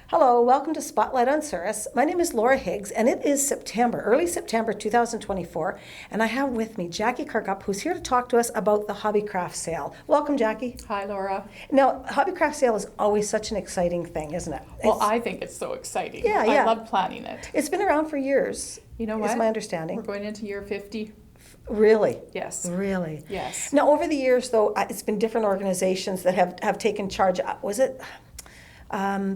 Hello, welcome to Spotlight on Souris. My name is Laura Higgs, and it is September, early September 2024, and I have with me Jackie Kirkup, who's here to talk to us about the HobbyCraft sale. Welcome, Jackie. Hi, Laura. Now, HobbyCraft sale is always such an exciting thing, isn't it? Well, I think it's so exciting. Yeah. I love planning it. It's been around for years. You know what? Is my understanding. We're going into year 50. Really? Yes. Really? Yes. Now, over the years, though, it's been different organizations that have taken charge. Was it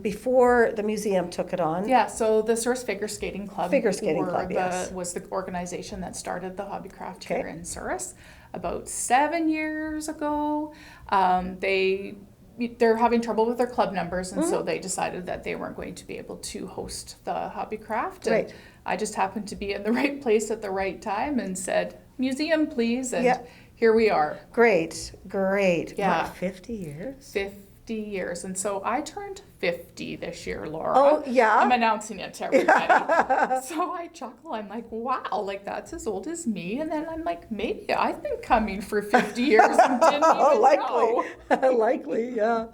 before the museum took it on? Yeah, so the Souris Figure Skating Club Yes. was the organization that started the HobbyCraft here in Souris about 7 years ago. They're having trouble with their club numbers, and so they decided that they weren't going to be able to host the HobbyCraft. And Right. I just happened to be in the right place at the right time and said, museum, please, and here we are. Great. Yeah. What, 50 years? 50 years. And so I turned 50 this year, Laura. Oh, yeah? I'm announcing it to everybody. So I chuckle. I'm like, wow, like that's as old as me. And then I'm like, maybe I've been coming for 50 years and didn't even know. Likely, yeah.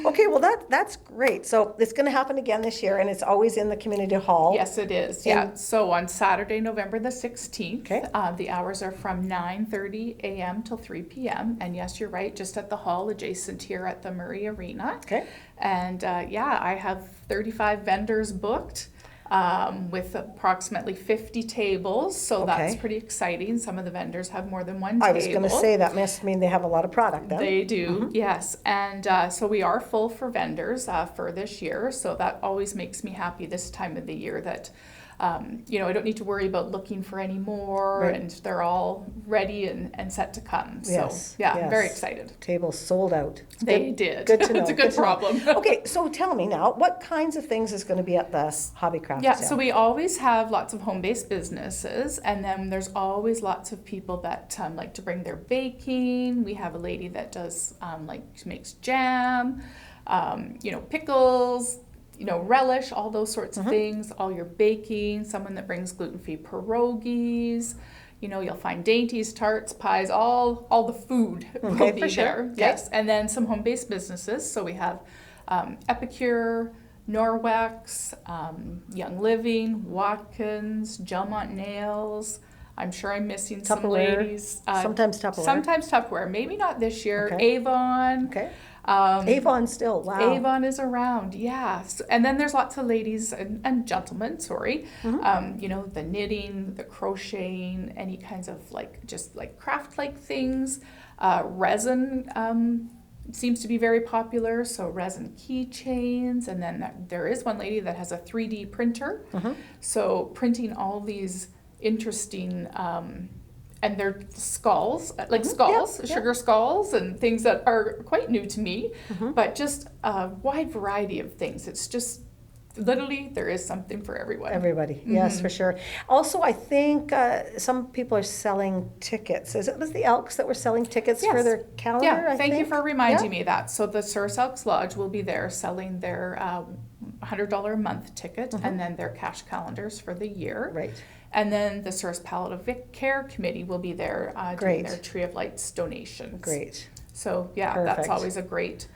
Okay, well, that's great. So it's going to happen again this year, and it's always in the community hall. Yes, it is. Yeah. So on Saturday, November the 16th, the hours are from 9:30 a.m. till 3 p.m. And yes, you're right, just at the hall adjacent here at the Murray Arena. Okay. And I have 35 vendors booked with approximately 50 tables. So that's pretty exciting. Some of the vendors have more than one table. I was going to say that must mean they have a lot of product then. They do, yes. And so we are full for vendors for this year. So that always makes me happy this time of the year that I don't need to worry about looking for any more, and they're all ready and set to come. So, I'm very excited. Tables sold out. They did. Good to know. It's a good problem. Okay, so tell me now, what kinds of things is going to be at the HobbyCraft sale? So we always have lots of home-based businesses, and then there's always lots of people that like to bring their baking. We have a lady that does makes jam, pickles, relish, all those sorts of things, all your baking, someone that brings gluten-free pierogies, you'll find dainties, tarts, pies, all the food will be there. Sure. Yes, and then some home-based businesses. So we have Epicure, Norwex, Young Living, Watkins, Gelmont Nails. I'm sure I'm missing some ladies. Sometimes Tupperware. Sometimes Tupperware. Maybe not this year. Okay. Avon. Okay. Avon still, wow. Avon is around, yes. And then there's lots of ladies and gentlemen, the knitting, the crocheting, any kinds of just craft-like things. Resin seems to be very popular, so resin keychains. And then there is one lady that has a 3D printer. So printing all these interesting and they're skulls, sugar skulls, and things that are quite new to me, but just a wide variety of things. It's just literally there is something for everyone. Everybody, yes, for sure. Also, I think some people are selling tickets. Was the Elks that were selling tickets for their calendar? Yeah, thank you for reminding me of that. So the Souris Elks Lodge will be there selling their $100 a month ticket and then their cash calendars for the year. Right. And then the Souris Palliative Care Committee will be there doing their Tree of Lights donations. Great. So that's always a great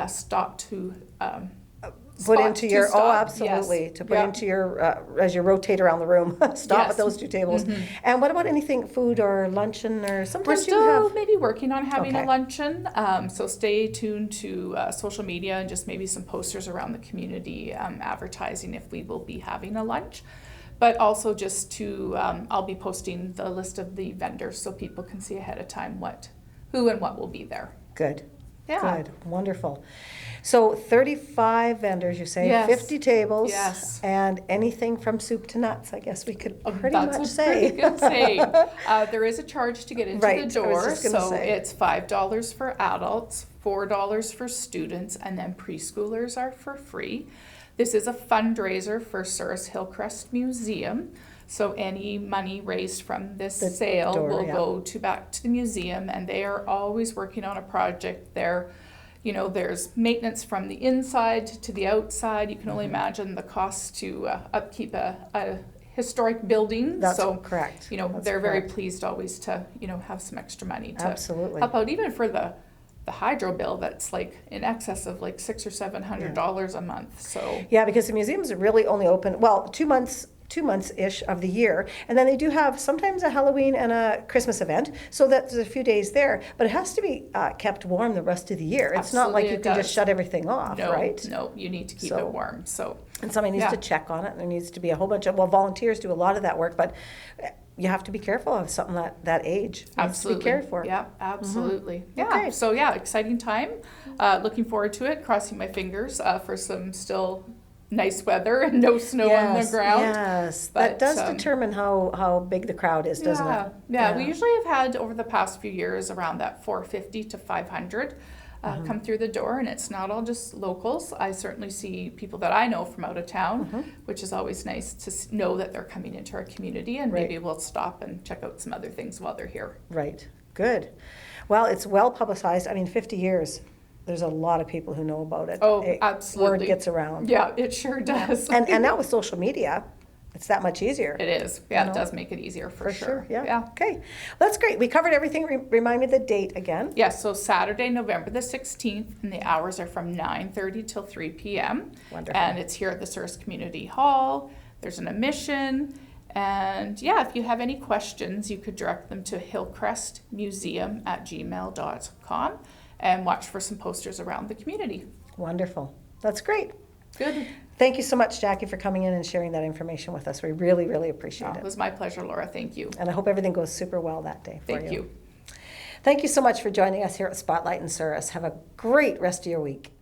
stop to put into your yes. to put into your as you rotate around the room. Stop at those two tables. And what about anything food or luncheon or sometimes we're still maybe working on having a luncheon. So stay tuned to social media and just maybe some posters around the community advertising if we will be having a lunch. But also just to, I'll be posting the list of the vendors so people can see ahead of time who and what will be there. Good. Yeah. Good. Wonderful. So 35 vendors, you say, 50 tables, and anything from soup to nuts, I guess we could pretty much say. Pretty good saying. There is a charge to get into the door, so it's $5 for adults, $4 for students, and then preschoolers are for free. This is a fundraiser for Souris Hillcrest Museum. So any money raised from this sale will go back to the museum, and they are always working on a project there. There's maintenance from the inside to the outside. You can only imagine the cost to upkeep a historic building. That's correct. They're very pleased always to, have some extra money to Absolutely. help out, even for the the hydro bill that's like in excess of like $600 or $700 a month. So yeah, because the museums are really only open, well, 2 months-ish of the year. And then they do have sometimes a Halloween and a Christmas event, so that there's a few days there. But it has to be kept warm the rest of the year. It's not like you can just shut everything off, right? No, you need to keep it warm. So and somebody needs to check on it. And there needs to be a whole bunch of, well, volunteers do a lot of that work, but you have to be careful of something that age. It needs to be cared for. Yeah, absolutely. Mm-hmm. Yeah. Okay. So exciting time. Looking forward to it. Crossing my fingers for some still nice weather and no snow on the ground. Yes, but that does determine how big the crowd is, doesn't it? Yeah, we usually have had over the past few years around that 450 to 500 come through the door, and it's not all just locals. I certainly see people that I know from out of town, which is always nice to know that they're coming into our community, and maybe we'll stop and check out some other things while they're here. Right, good. Well, it's well publicized. I mean, 50 years. There's a lot of people who know about it. Oh, absolutely. Word gets around. Yeah, it sure does. And now with social media, it's that much easier. It is. Yeah, it does make it easier for sure. Yeah. Okay. That's great. We covered everything. Remind me the date again. Yeah, so Saturday, November the 16th, and the hours are from 9:30 till 3 p.m. Wonderful. And it's here at the Souris Community Hall. There's an admission. And if you have any questions, you could direct them to hillcrestmuseum@gmail.com and watch for some posters around the community. Wonderful. That's great. Good. Thank you so much, Jackie, for coming in and sharing that information with us. We really, really appreciate it. It was my pleasure, Laura. Thank you. And I hope everything goes super well that day for you. Thank you. Thank you so much for joining us here at Spotlight in Souris. Have a great rest of your week.